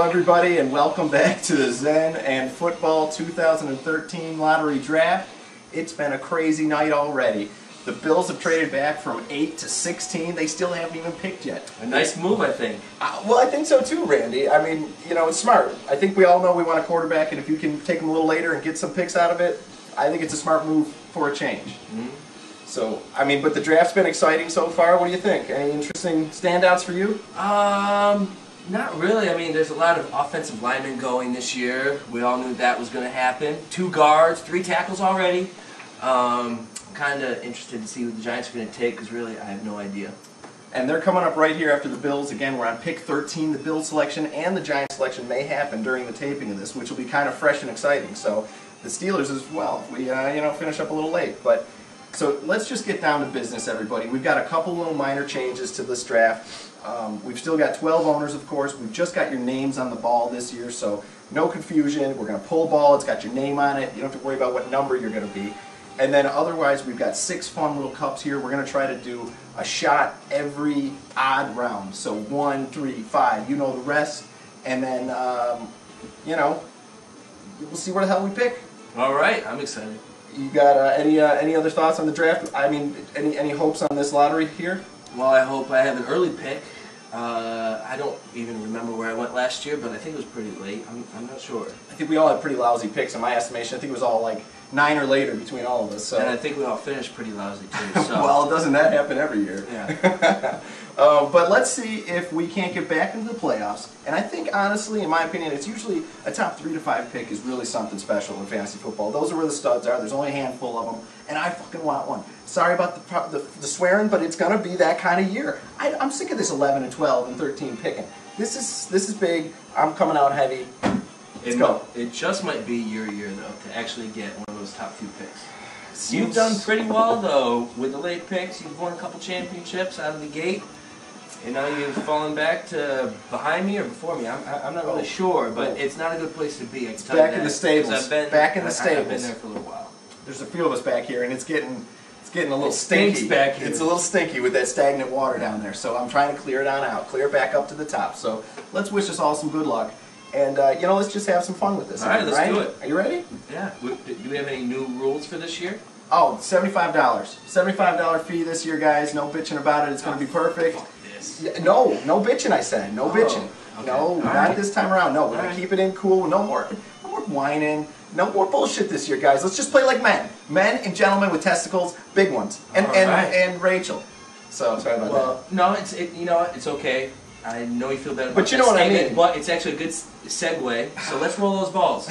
everybody, and welcome back to the Zen and Football 2013 Lottery Draft. It's been a crazy night already. The Bills have traded back from 8 to 16. They still haven't even picked yet. A nice move, I think. Well, I think so too, Randy. I mean, you know, it's smart. I think we all know we want a quarterback, and if you can take him a little later and get some picks out of it, I think it's a smart move for a change. Mm-hmm. So, I mean, but the draft's been exciting so far. What do you think? Any interesting standouts for you? Not really. I mean, there's a lot of offensive linemen going this year. We all knew that was going to happen. 2 guards, 3 tackles already. Kind of interested to see what the Giants are going to take because really I have no idea. And they're coming up right here after the Bills. Again, we're on pick 13. The Bills selection and the Giants selection may happen during the taping of this, which will be kind of fresh and exciting. So the Steelers as well. We finish up a little late, but. So let's just get down to business, everybody. We've got a couple little minor changes to this draft. We've still got 12 owners, of course. We've just got your names on the ball this year, so no confusion. We're going to pull a ball. It's got your name on it. You don't have to worry about what number you're going to be. And then otherwise, we've got 6 fun little cups here. We're going to try to do a shot every odd round. So 1, 3, 5. You know the rest. And then, we'll see where the hell we pick. All right. I'm excited. You got any other thoughts on the draft? I mean, any hopes on this lottery here? Well, I hope I have an early pick. I don't even remember where I went last year, but I think it was pretty late. I'm not sure. I think we all had pretty lousy picks in my estimation. I think it was all like 9 or later between all of us. So. And I think we all finished pretty lousy too. So. Well, doesn't that happen every year? Yeah. But let's see if we can't get back into the playoffs. And I think, honestly, in my opinion, it's usually a top 3 to 5 pick is really something special in fantasy football. Those are where the studs are. There's only a handful of them, and I fucking want one. Sorry about the swearing, but it's gonna be that kind of year. I'm sick of this 11 and 12 and 13 picking. This is big. I'm coming out heavy. Let's go. It just might be your year though to actually get one of those top 2 picks. You've done pretty well though with the late picks. You've won a couple championships out of the gate. And now you've fallen back to behind me or before me. I'm not really sure, but it's not a good place to be. It's back in the stables. I've been there for a little while. There's a few of us back here, and it's getting a little stinky. Back here. It's a little stinky with that stagnant water down there. So I'm trying to clear it on out, clear it back up to the top. So let's wish us all some good luck, and let's just have some fun with this. All right, let's do it. Are you ready? Yeah. Do we have any new rules for this year? Oh, $75. $75 fee this year, guys. No bitching about it. It's going to be perfect. Yeah, no bitching, I said. No bitching. Okay. No, not this time around. No, we're going to keep it in cool. No more whining. No more bullshit this year, guys. Let's just play like men. Men and gentlemen with testicles, big ones. And Rachel. So, sorry about that. No, it's okay. I know you feel better about but you know what I mean. But it's actually a good segue, so let's roll those balls.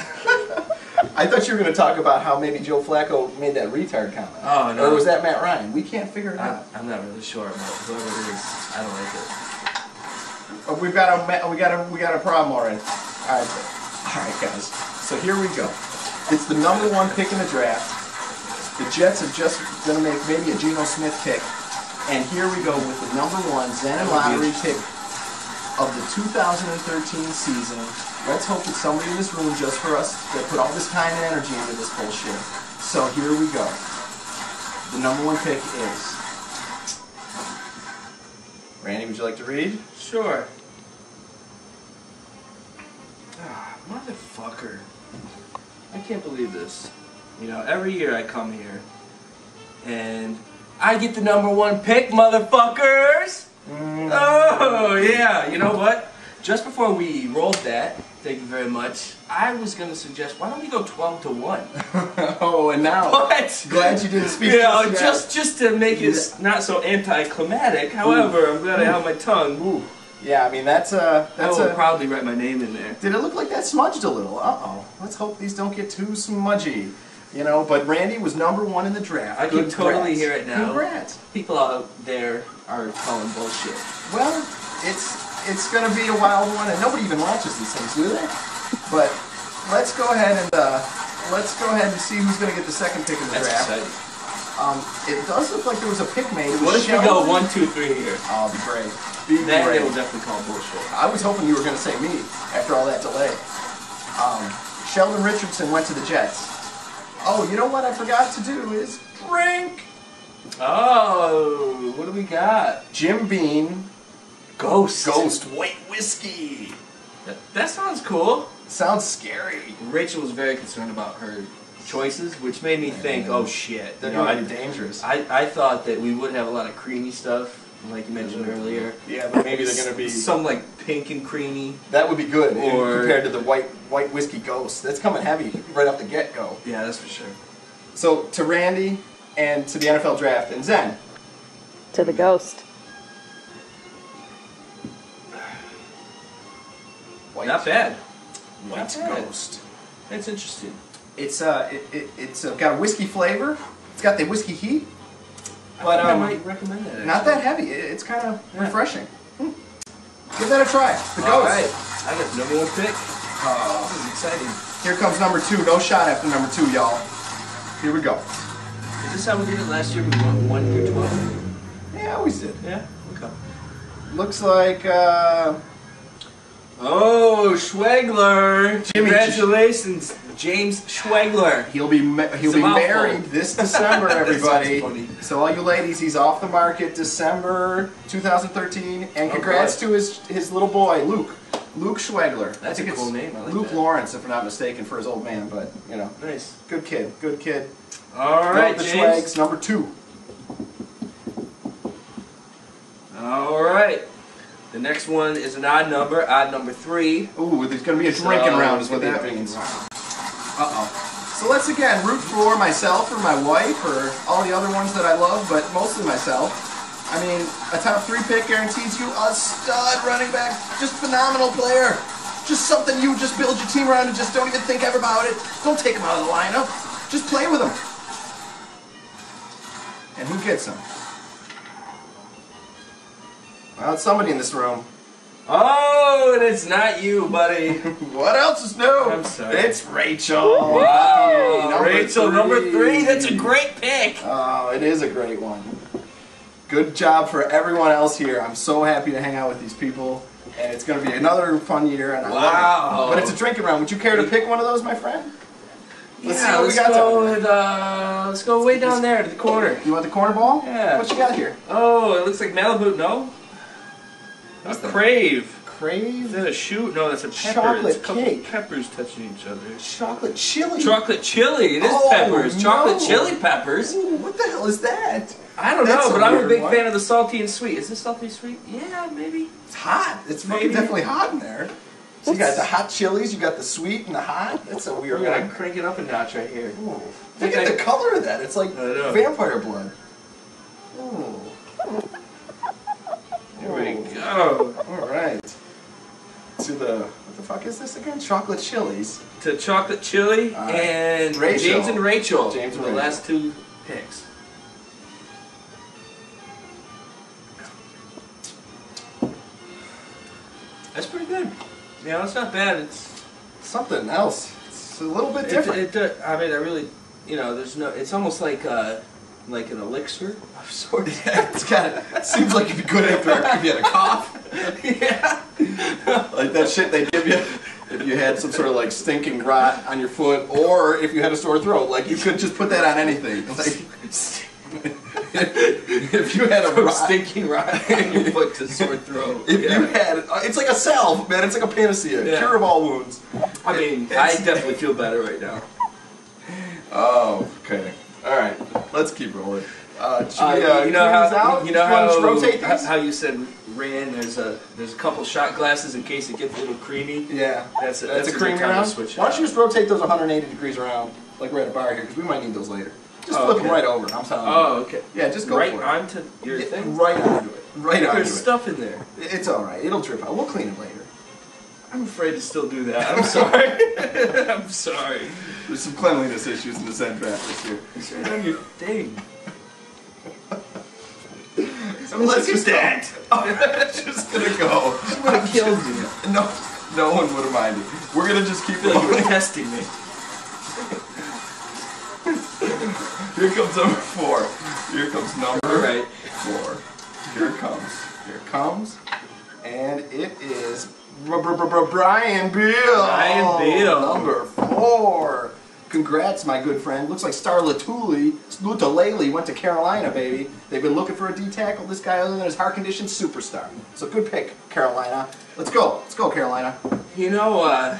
I thought you were going to talk about how maybe Joe Flacco made that retard comment. Oh, no. Or was that Matt Ryan? We can't figure it out. I'm not really sure, but whoever it is, I don't like it. We got a problem already. All right, guys. So here we go. It's the number 1 pick in the draft. The Jets are just going to make maybe a Geno Smith pick. And here we go with the number 1 Zen Lottery pick of the 2013 season. Let's hope that somebody in this room, just for us, that put all this time and energy into this bullshit. So here we go. The number 1 pick is... Randy, would you like to read? Sure. Motherfucker. I can't believe this. Every year I come here, and I get the number 1 pick, motherfuckers! Oh, yeah, you know what? Just before we rolled that, thank you very much, I was going to suggest, why don't we go 12 to 1? Oh, and now, what? Glad you didn't speak. Just to make it not so anticlimactic. However, I'm glad I held my tongue. Ooh. Yeah, I mean, that's I will probably write my name in there. Did it look like that smudged a little? Uh-oh. Let's hope these don't get too smudgy. But Randy was number 1 in the draft. I can totally hear it now. Congrats. People out there are calling bullshit. Well, it's going to be a wild one, and nobody even watches these things, do they? But let's go ahead and see who's going to get the 2nd pick in the draft. Exciting. It does look like there was a pick made. What if we go 1, 2, 3 here? Oh, be great. Then they will definitely call bullshit. I was hoping you were going to say me after all that delay. Sheldon Richardson went to the Jets. Oh, you know what I forgot to do is drink. Oh, what do we got? Jim Beam, Ghost White Whiskey. That sounds cool. Sounds scary. Rachel was very concerned about her choices, which made me think, oh shit. They're going to be dangerous. I thought that we would have a lot of creamy stuff, like you mentioned earlier. Yeah, but maybe they're going to be... Some like pink and creamy. That would be good, or... compared to the white whiskey ghost. That's coming heavy right off the get-go. Yeah, that's for sure. So, to Randy, and to the NFL Draft, and Zen. To the ghost. White. Not bad. White ghost. That's interesting. It's got a whiskey flavor. It's got the whiskey heat. But I might recommend that. Not that heavy. It's kind of refreshing. Give that a try. The ghost. All right. I got the number 1 pick. Oh, this is exciting. Here comes number 2. No shot after number 2, y'all. Here we go. Is this how we did it last year? We went 1 through 12. Yeah, I always did. Yeah. Okay. Looks like. Oh, Schwegler! Jimmy. Congratulations, James Schwegler. He'll be married this December, everybody. So all you ladies, he's off the market December 2013, and congrats to his little boy Luke Schwegler. That's a cool name. I like Luke that. Lawrence, if I'm not mistaken, for his old man. But you know, nice, good kid. All right, the James. Schwags, number 2. All right. The next one is an odd number 3. Ooh, there's going to be a drinking round is what that means. Uh-oh. So let's again root for myself or my wife or all the other ones that I love, but mostly myself. I mean, a top 3 pick guarantees you a stud running back, just phenomenal player. Just something you just build your team around and just don't even think ever about it. Don't take him out of the lineup. Just play with him. And who gets him? Well, it's somebody in this room. Oh, and it's not you, buddy. What else is new? I'm sorry. It's Rachel. Wow, Rachel, number 3. That's a great pick. Oh, it is a great one. Good job for everyone else here. I'm so happy to hang out with these people, and it's going to be another fun year. And I love it. But it's a drinking round. Would you care to pick one of those, my friend? Let's go way down there to the corner. You want the corner ball? Yeah. What you got here? Oh, it looks like Malibu. No. That's Crave. Crave? Is that a shoot? No, that's a pepper. Chocolate it's a couple cake. Peppers touching each other. Chocolate chili. Chocolate chili. It is peppers. No. Chocolate chili peppers. Ooh, what the hell is that? I don't That's know, a but I'm a weird big one. fan of the salty and sweet. Is this salty and sweet? Yeah, maybe. It's hot. It's fucking Maybe. definitely hot in there. So you got the hot chilies, you got the sweet and the hot. That's a weird We're one. gonna crank it up a notch right here. Ooh. Look at the color of that. It's like I know. vampire blood. Ooh. Here we go. Alright. To the, what the fuck is this again? Chocolate chilies. To chocolate chili and Rachel. James and Rachel. James and the Rachel. last 2 picks. That's pretty good. Yeah, that's not bad. It's Something else. It's a little bit different. I mean, I really, you know, there's no. It's almost like an elixir of sorts. Yeah, it's kind of seems like it'd be good after if you had a cough. Yeah. Like that shit they give you if you had some sort of like stinking rot on your foot, or if you had a sore throat. Like you could just put that on anything. Like, if you had a stinking rot on your foot to sore throat. If you had, it's like a salve, man. It's like a panacea, cure of all wounds. I mean, I definitely feel better right now. Oh, okay. All right, let's keep rolling. You know how rotate these? how you said, Rand, there's a couple shot glasses in case it gets a little creamy. Yeah, that's a creamy good time round. to switch it Why don't you up. just rotate those 180 degrees around, like we're at a bar here, because we might need those later. Just flip them right over. I'm telling you. Oh, okay. Yeah, just go right for it. onto your thing. Right onto it. Right onto it. There's stuff in there. It's all right. It'll drip out. We'll clean it later. I'm afraid to still do that. I'm sorry. I'm sorry. There's some cleanliness issues in the Zen Draft this year. It's right on your thing. So let's just that. It's just gonna go. She would have killed me. No one would have minded. We're gonna just keep I feel like you were going. testing me. Here comes number 4. Here comes number All right. 4. Here it comes. Here it comes. And it is Brian Beal. Brian Beal. Number 4. Congrats, my good friend. Looks like Star Lutulele went to Carolina, baby. They've been looking for a D-tackle. This guy, other than his heart condition, superstar. So good pick, Carolina. Let's go. Let's go, Carolina. You know,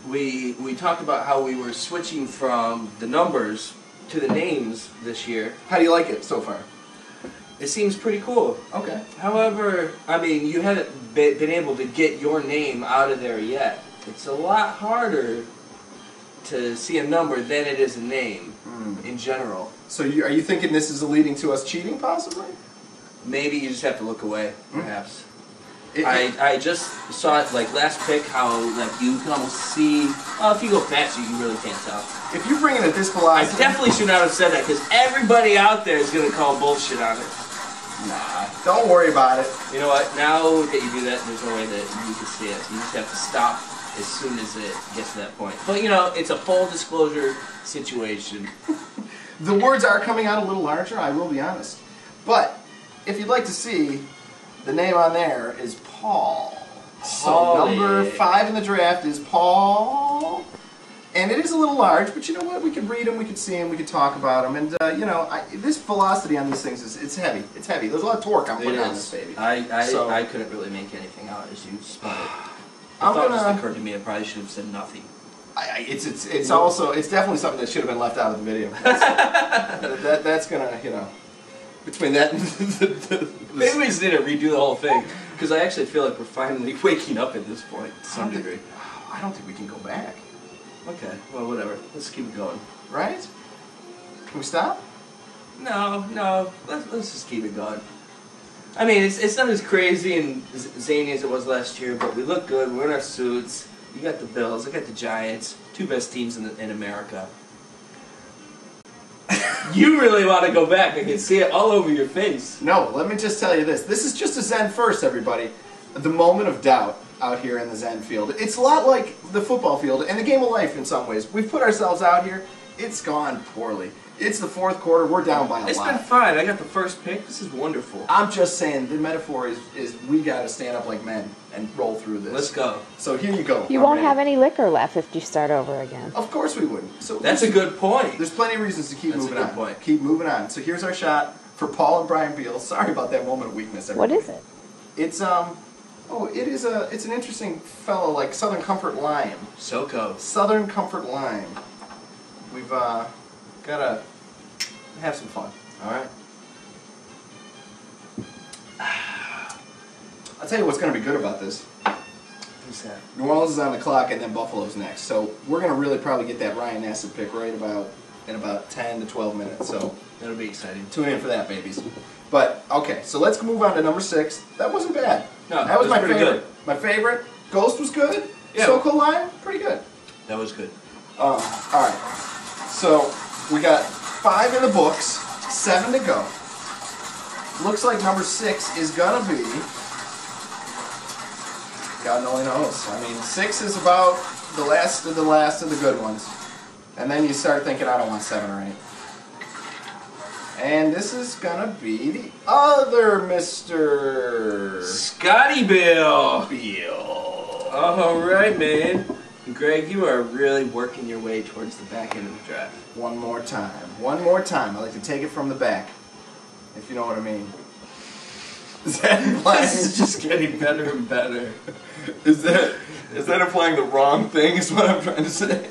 we talked about how we were switching from the numbers to the names this year. How do you like it so far? It seems pretty cool. Okay. However, I mean, you haven't been able to get your name out of there yet. It's a lot harder to see a number than it is a name in general. So are you thinking this is leading to us cheating, possibly? Maybe you just have to look away, perhaps. I just saw it like last pick how like you can almost see. Well, if you go faster, you really can't tell. If you're bringing it this I velocity, definitely should not have said that because everybody out there is going to call bullshit on it. nah, don't worry about it. You know what? Now that you do that, there's no way that you can see it. You just have to stop as soon as it gets to that point. But you know, it's a full disclosure situation. The words are coming out a little larger, I will be honest. But if you'd like to see, the name on there is Paul. So number 5 in the draft is Paul. And it is a little large, but you know what? We could read them, we could see them, we could talk about them. And, you know, this velocity on these things, it's heavy. It's heavy. There's a lot of torque I'm putting on this baby. I couldn't really make anything out as you spun it. I'm thought gonna, just occurred to me. I probably should have said nothing. It's definitely something that should have been left out of the video. That's gonna, you know, between that and Maybe we just need to redo the whole thing because I actually feel like we're finally waking up at this point to some degree. I don't think we can go back. Okay, well, whatever. Let's keep it going. Right? Can we stop? No. Let's just keep it going. I mean, it's not as crazy and zany as it was last year, but we look good. We're in our suits. You got the Bills. I got the Giants. 2 best teams in America. You really want to go back. I can see it all over your face. No, let me just tell you this. This is just a Zen first, everybody. The moment of doubt out here in the Zen field. It's a lot like the football field and the game of life in some ways. We've put ourselves out here. It's gone poorly. It's the 4th quarter. We're down by a lot. It's been fine. I got the first pick. This is wonderful. I'm just saying, the metaphor is we got to stand up like men and roll through this. Let's go. So here you go. You won't have any liquor left if you start over again. Of course we wouldn't. So That's a good point. There's plenty of reasons to keep That's moving a good on. point. Keep moving on. So here's our shot for Paul and Brian Beal. Sorry about that moment of weakness, everybody. What is it? It's it's an interesting fellow like Southern Comfort Lime. SoCo. Southern Comfort Lime. We've gotta have some fun. All right. I'll tell you what's gonna be good about this. Who's that? New Orleans is on the clock, and then Buffalo's next. So we're gonna really probably get that Ryan Nassib pick right in about 10 to 12 minutes. So That'll be exciting. tune in for that, babies. But okay, so let's move on to number 6. That wasn't bad. No, that was my pretty favorite. good. My favorite. Ghost was good. Yeah. SoCo Lime, pretty good. That was good. All right. So we got 5 in the books, 7 to go. Looks like number 6 is gonna be. God only knows. I mean, 6 is about the last of the good ones, and then you start thinking, I don't want 7 or 8. And this is gonna be the other Mr. Scotty Bill. Beal. All right, man. Greg, you are really working your way towards the back end of the draft. One more time. One more time. I like to take it from the back, if you know what I mean. Is that implying? This is just getting better and better. Is that implying the wrong thing? Is what I'm trying to say.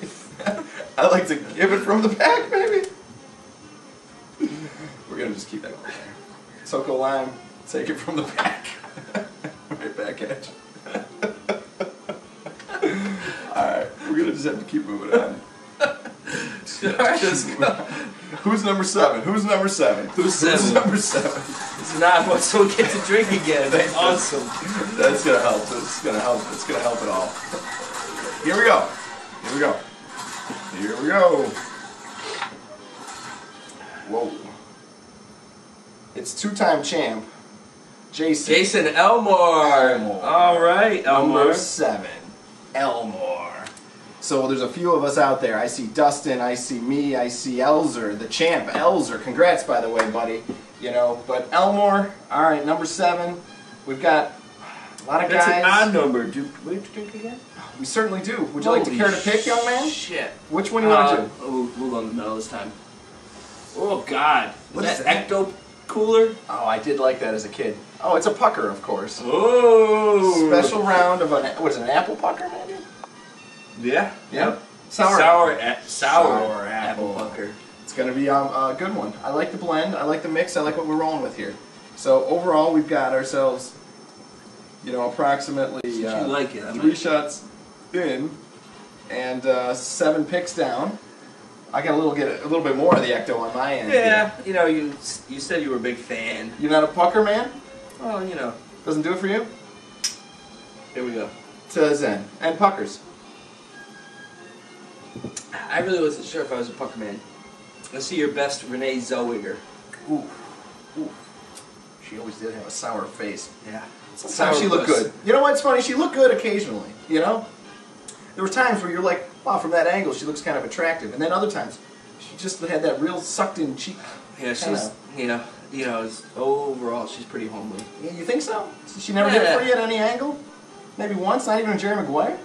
I like to give it from the back, maybe. We're gonna just keep that going there. SoCo Lime, take it from the back. Right back at you. Alright, we're gonna just have to keep moving on. Who's number 7? Who's number 7? Who's 7? Who's number 7? It's not what so we get to drink again. That's awesome. That's gonna help. It's gonna help. It's gonna help it all. Here we go. Here we go. Here we go. Whoa. It's 2-time champ, Jason Elmore. All right, Elmore. Number 7, Elmore. So there's a few of us out there. I see Dustin, I see me, I see Elzer, the champ, Elzer. Congrats, by the way, buddy. You know, but Elmore, all right, number 7. We've got A lot of That's guys. an odd number. Do we have to drink again? We certainly do. Would you like to care to pick, young man? Shit. Which one do you want to do? We'll go in the middle this time. Oh, God. What is is that? Ecto Cooler? Oh, I did like that as a kid. Oh, it's a pucker, of course. Oh. Special round of what is it, an apple pucker, maybe? Yeah. Yep. Sour apple pucker. It's going to be a good one. I like the blend. I like the mix. I like what we're rolling with here. So overall, we've got ourselves, approximately you like it, 3 shots in and 7 picks down. I got a little bit more of the ecto on my end. Yeah, you said you were a big fan. You're not a pucker man? Well, Doesn't do it for you? Here we go. To Zen. And puckers. I really wasn't sure if I was a pucker man. Let's see your best Renee Zellweger. Ooh. Ooh. She always did have a sour face. Yeah. Sometimes she looked good. You know what's funny? She looked good occasionally, There were times where you're like, wow, from that angle she looks kind of attractive. And then other times, she just had that real sucked-in cheek. Yeah, she's, overall, she's pretty homely. Yeah, you think so? She never did it for you at any angle? Maybe once? Not even a Jerry Maguire?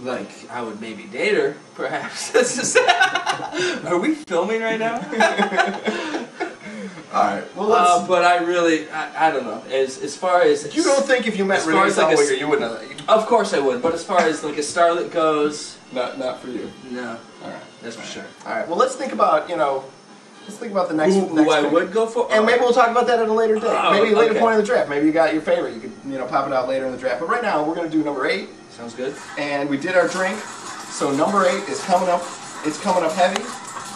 Like, I would maybe date her, perhaps. Are we filming right now? Alright, well let's... but I don't know. As far as... You don't think if you met Renee Zellweger you wouldn't have... Of course I would, but as far as like a starlet goes... Not for you. No. Alright. That's for sure. Alright, well let's think about, let's think about the next... Who I pick. would go for? And maybe we'll talk about that at a later date. Maybe a later okay. point in the draft. Maybe you got your favorite. You could, pop it out later in the draft. But right now, we're going to do number 8. Sounds good. And we did our drink. So number 8 is coming up. It's coming up heavy.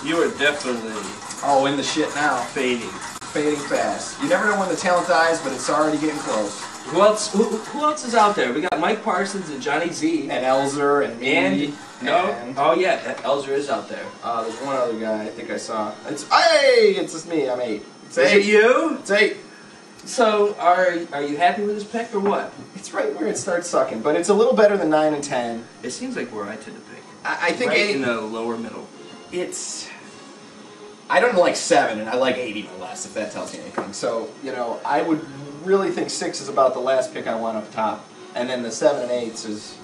You are definitely... Oh, in the shit now. Fading. Fading fast. You never know when the talent dies, but it's already getting close. Who else? Who else is out there? We got Mike Parsons and Johnny Z. And Elzer and me. Oh yeah, Elzer is out there. There's one other guy I think I saw. It's just me. I'm 8. It's 8. Is it you? It's 8. So are you happy with this pick or what? It's right where it starts sucking, but it's a little better than 9 and 10. It seems like where I tend to pick. I think right 8 in the lower middle. I don't like 7, and I like 8 even less, if that tells you anything. So, I would really think 6 is about the last pick I want up top. And then the 7 and 8s is,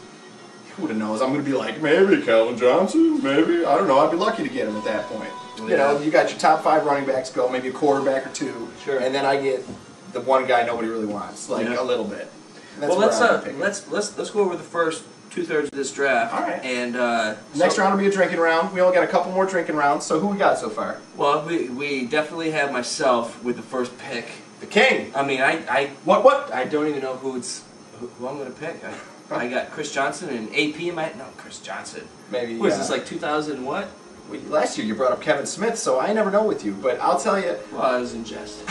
who knows? I'm going to be like, maybe Calvin Johnson, maybe. I don't know. I'd be lucky to get him at that point. Yeah. You got your top 5 running backs go, maybe a quarterback or 2. Sure. And then I get the one guy nobody really wants, like a little bit. And that's let's go over the first 2/3 of this draft. All right. And next round will be a drinking round. We only got a couple more drinking rounds. So who we got so far? Well, we definitely have myself with the first pick. The king. I mean, I What? I don't even know who I'm going to pick. I got Chris Johnson and AP in my... No, Chris Johnson. Maybe. What is this, like 2000 what? Last year you brought up Kevin Smith, so I never know with you. But I'll tell you... Well, I was in jest.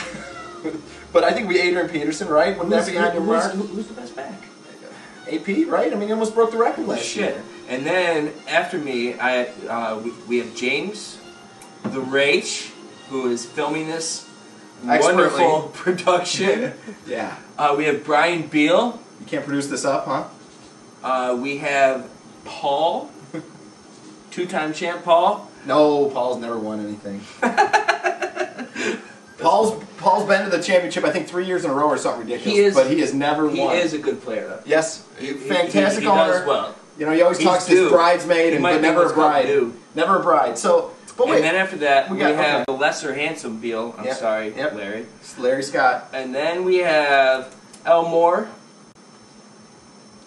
But I think we Adrian Peterson, right? Wouldn't that be on your mark? Who's the best back? AP, right? I mean, he almost broke the record last year. And then, after me, we have James, the Rach, who is filming this wonderful production. Yeah. We have Brian Beal. You can't produce this up, huh? We have Paul, 2-time champ Paul. No, Paul's never won anything. Paul's been to the championship, I think 3 years in a row or something ridiculous. But he has never won. He is a good player, though. Yes, fantastic he owner. does well. He always talks to his bridesmaid, but never a bride. Never a bride. So, but wait. And then after that, we have the lesser handsome Beal. I'm sorry, Larry. It's Larry Scott. And then we have Elmore,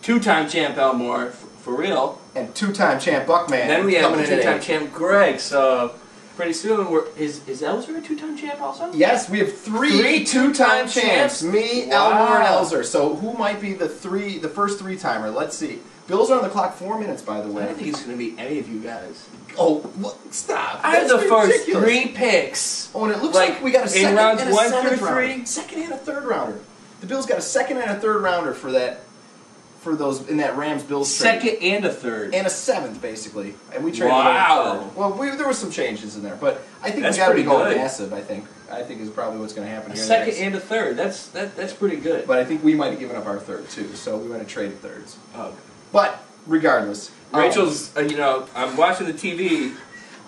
2-time champ Elmore, for real. And 2-time champ Buckman. And then we have 2-time champ Greg. So pretty soon, is Elzer a 2-time champ also? Yes, we have three 2-time champs. Me, Elmore, and Elzer. So who might be the first 3-timer? Let's see. Bill's are on the clock 4 minutes, by the way. I don't think it's going to be any of you guys. Oh, stop. I have the first 3 picks. Oh, and it looks like we got a second in rounds and a 1 seventh through rounder. 3. Second and a third rounder. The Bills got a second and a third rounder for those in that Rams-Bills trade. Second and a third. And a 7th, basically. And we traded wow. Well, there were some changes in there, but I think we got to be going massive, I think is probably what's going to happen here. Second and a third. That's pretty good. But I think we might have given up our third, too, so we might have traded thirds. Oh. But, regardless. Rachel's, I'm watching the TV,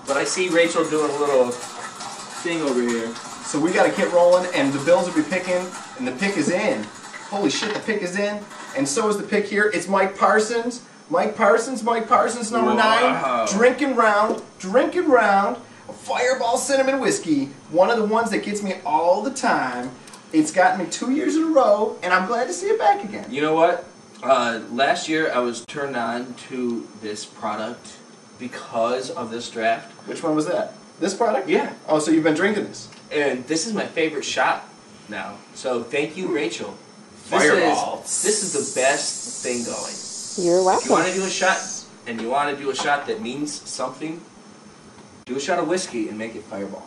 but I see Rachel doing a little thing over here. So we got to get rolling, and the Bills will be picking, and the pick is in. Holy shit, the pick is in, and so is the pick here. It's Mike Parsons. Mike Parsons, number 9. Drinking round. A Fireball Cinnamon Whiskey. One of the ones that gets me all the time. It's gotten me 2 years in a row, and I'm glad to see it back again. You know what? Last year I was turned on to this product because of this draft. Which one was that? This product? Yeah. Oh, so you've been drinking this. And this is my favorite shot now. So thank you, Rachel. Fireball. This is the best thing going. You're welcome. If you want to do a shot, and you want to do a shot that means something, do a shot of whiskey and make it Fireball.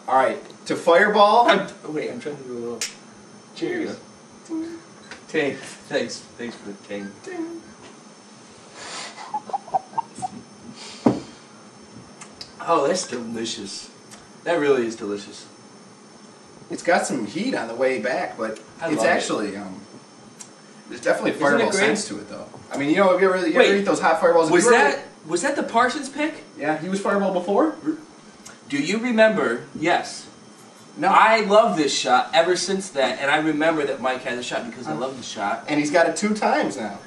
All right, to Fireball. I'm trying to do a little. Cheers. Ting. Thanks for the ting. Ding. Oh, that's delicious. That really is delicious. It's got some heat on the way back, but it's actually there's definitely a Fireball sense to it, though. I mean, have you ever eat those hot Fireballs? Was that the Parsons pick? Yeah, he was Fireball before. Do you remember? Yes. No. I love this shot ever since that, and I remember that Mike had the shot because I love the shot. And he's got it 2 times now.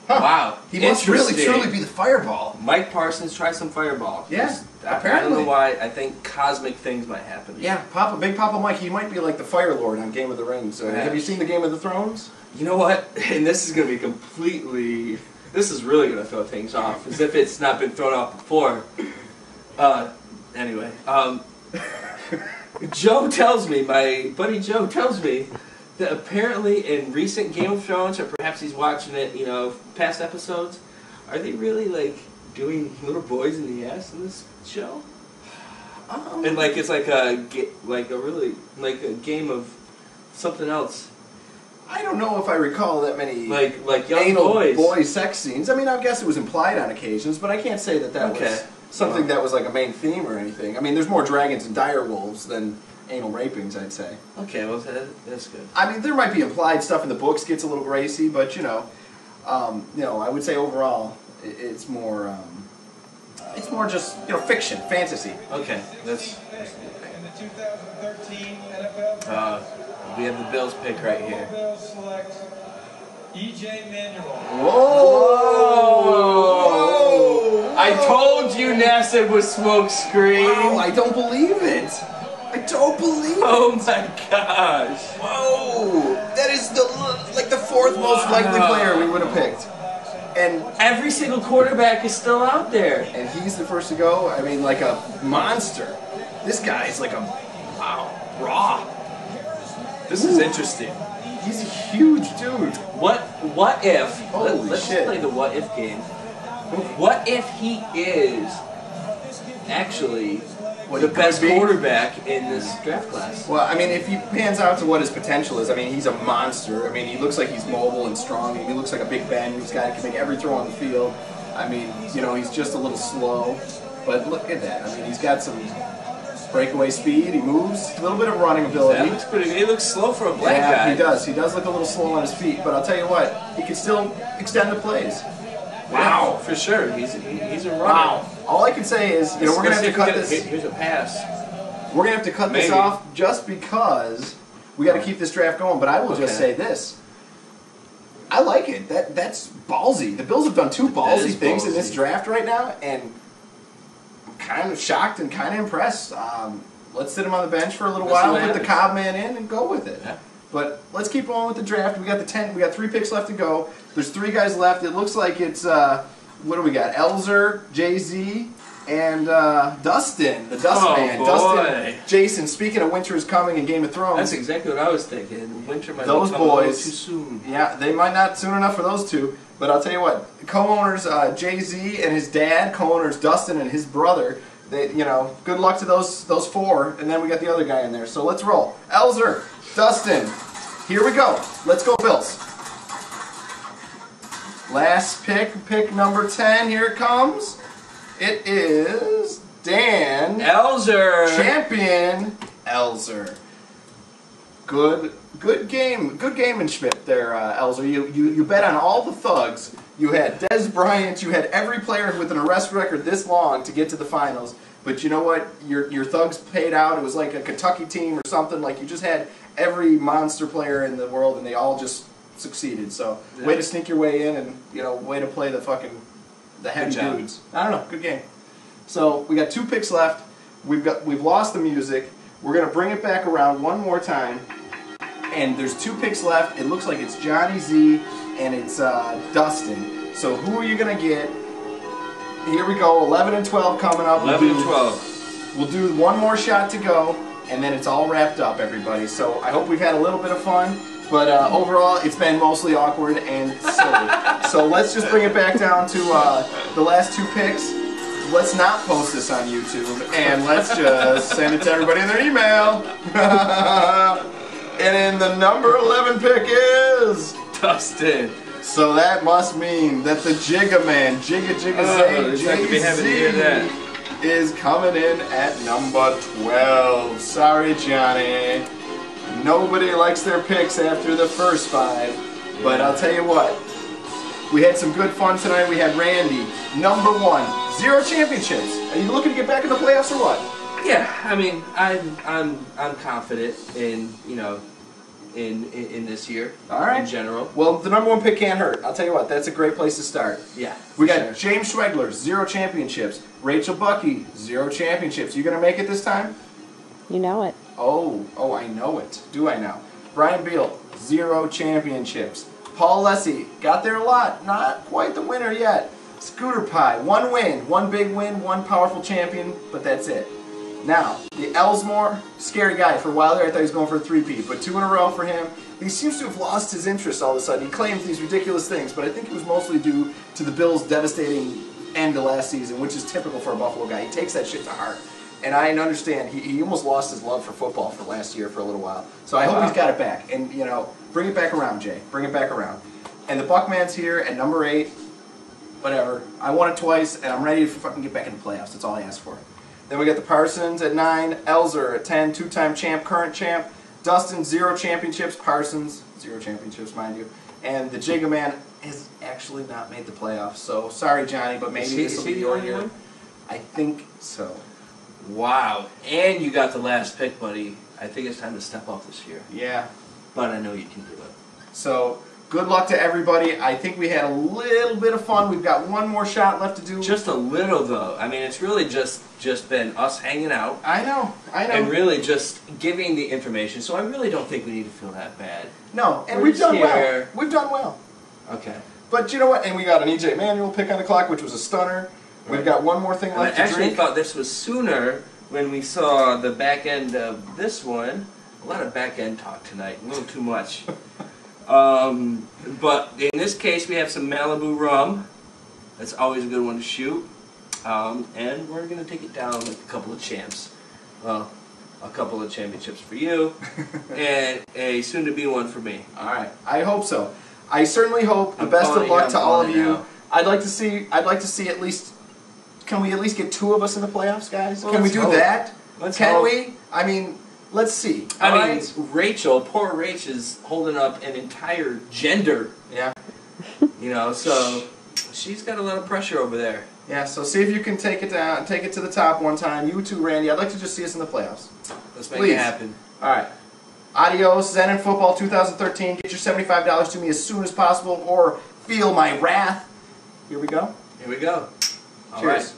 Huh. Wow. He must really, truly be the Fireball. Mike Parsons, try some Fireball. Yeah, apparently. I don't know why. I think cosmic things might happen. Yeah, Big Papa Mike, he might be like the Fire Lord on Game of the Rings. Have you seen the Game of the Thrones? You know what? And this is going to be completely... This is really going to throw things off, as if it's not been thrown off before. Anyway, Joe tells me, my buddy Joe tells me, that apparently in recent Game of Thrones, or perhaps he's watching it, past episodes, are they really, doing little boys in the ass in this show? And, it's like a game of something else. I don't know if I recall that many like young anal boys. boy sex scenes. I mean, I guess it was implied on occasions, but I can't say that was something that was like a main theme or anything. I mean, there's more dragons and dire wolves than anal rapings, I'd say. Okay, well, that's good. I mean, there might be implied stuff in the books gets a little racy, but I would say overall it's more just fiction, fantasy. Okay, that's in the 2013 NFL we have the Bills pick right here. Bills select E.J. Manuel. Whoa! I told you NASA was smoke screen. Wow, I don't believe it. I don't believe it. Oh my gosh. Whoa! That is the 4th most likely player we would have picked. And every single quarterback is still out there. And he's the first to go. I mean, like a monster. This guy is like raw. This is interesting. He's a huge dude. What if? Let's shit. play the what if game. What if he is actually the best quarterback in this draft class? Well, I mean, if he pans out to what his potential is, I mean, he's a monster. I mean, he looks like he's mobile and strong. He looks like a Big Ben. He's got can make every throw on the field. I mean, he's just a little slow. But look at that. I mean, he's got some breakaway speed. He moves. A little bit of running ability. That looks pretty good. He looks slow for a black guy. He does. He does look a little slow on his feet. But I'll tell you what, he can still extend the plays. Wow, for sure. He's a runner. Wow. All I can say is, we're going to have to cut this. Here's a pass. We're going to have to cut this off just because we got to keep this draft going. But I will just say this. I like it. That's ballsy. The Bills have done 2 ballsy things in this draft right now, and I'm kind of shocked and kind of impressed. Let's sit him on the bench for a little while, put the Cobb man in, and go with it. Yeah. But let's keep going with the draft. We got We got 3 picks left to go. There's 3 guys left. It looks like it's what do we got? Elzer, Jay-Z, and Dustin, the Dust Man. Boy. Dustin, Jason. Speaking of Winter is Coming in Game of Thrones. That's exactly what I was thinking. Winter might those be coming boys too soon. Yeah, they might not soon enough for those 2. But I'll tell you what, co-owners Jay-Z and his dad, co-owners Dustin and his brother. They, good luck to those 4, and then we got the other guy in there. So let's roll. Elzer, Dustin, here we go. Let's go, Bills. Last pick number 10. Here it comes. It is Dan Elzer. Champion Elzer. Good gamemanship there, Elzer. You bet on all the thugs. You had Des Bryant. You had every player with an arrest record this long to get to the finals. But you know what? Your thugs paid out. It was like a Kentucky team or something. Like you just had every monster player in the world, and they all just succeeded. So way to sneak your way in, and way to play the heavy dudes. I don't know, good game. So we got 2 picks left. We've lost the music. We're gonna bring it back around one more time, and there's 2 picks left. It looks like it's Johnny Z and it's Dustin. So who are you gonna get? Here we go. 11 and 12 coming up. 11 and 12. We'll do one more shot to go, and then it's all wrapped up, everybody. So I hope we've had a little bit of fun, but overall it's been mostly awkward and silly. So let's just bring it back down to the last 2 picks. Let's not post this on YouTube, and let's just send it to everybody in their email. And in the number 11 pick is Dustin. So that must mean that the Jigga Man, Jigga Jay-Z, is coming in at number 12. Sorry, Johnny. Nobody likes their picks after the first 5, but I'll tell you what. We had some good fun tonight. We had Randy, number 1, 0 championships. Are you looking to get back in the playoffs or what? Yeah, I mean, I'm confident in in this year. All right. In general. Well, the number 1 pick can't hurt. I'll tell you what, that's a great place to start. Yeah. We got James Schwegler, 0 championships. Rachel Bucky, 0 championships. You gonna make it this time? You know it. Oh, I know it. Do I now? Brian Beal, 0 championships. Paul Lessie, got there a lot. Not quite the winner yet. Scooter Pie, 1 win. 1 big win, 1 powerful champion, but that's it. Now, the Ellsmore, scary guy. For a while there, I thought he was going for a 3-peat, but 2 in a row for him. He seems to have lost his interest all of a sudden. He claims these ridiculous things, but I think it was mostly due to the Bills' devastating end of last season, which is typical for a Buffalo guy. He takes that shit to heart. And I understand, he almost lost his love for football for last year for a little while. So I hope he's got it back. And, bring it back around, Jay. Bring it back around. And the Buckman's here at number 8. Whatever. I won it twice, and I'm ready to fucking get back in the playoffs. That's all I asked for. Then we got the Parsons at 9. Elzer at 10. 2-time champ, current champ. Dustin, 0 championships. Parsons, 0 championships, mind you. And the Jigga Man has actually not made the playoffs. So, sorry, Johnny, but maybe this will be your year. I think so. Wow. And you got the last pick, buddy. I think it's time to step up this year. Yeah. But I know you can do it. So, good luck to everybody. I think we had a little bit of fun. We've got 1 more shot left to do. Just a little, though. I mean, it's really just been us hanging out. I know. And really just giving the information. So I really don't think we need to feel that bad. No, and we've done well. We've done well. Okay. But you know what? And we got an EJ Manuel pick on the clock, which was a stunner. We've got 1 more thing left to drink. I actually thought this was sooner when we saw the back end of this one. A lot of back end talk tonight. A little too much. But in this case, we have some Malibu rum. That's always a good one to shoot. And we're going to take it down with a couple of champs. Well, a couple of championships for you, and a soon-to-be one for me. All right. I hope so. I certainly hope the best of luck to all of you. Now. I'd like to see at least. Can we at least get 2 of us in the playoffs, guys? Well, can we do that? Can we? I mean, let's see. I mean, Rachel, poor Rach, is holding up an entire gender. Yeah. So she's got a lot of pressure over there. Yeah. So see if you can take it down, take it to the top one time. You too, Randy. I'd like to just see us in the playoffs. Let's make it happen. All right. Adios, Zen and Football 2013. Get your $75 to me as soon as possible, or feel my wrath. Here we go. Here we go. Cheers. All right.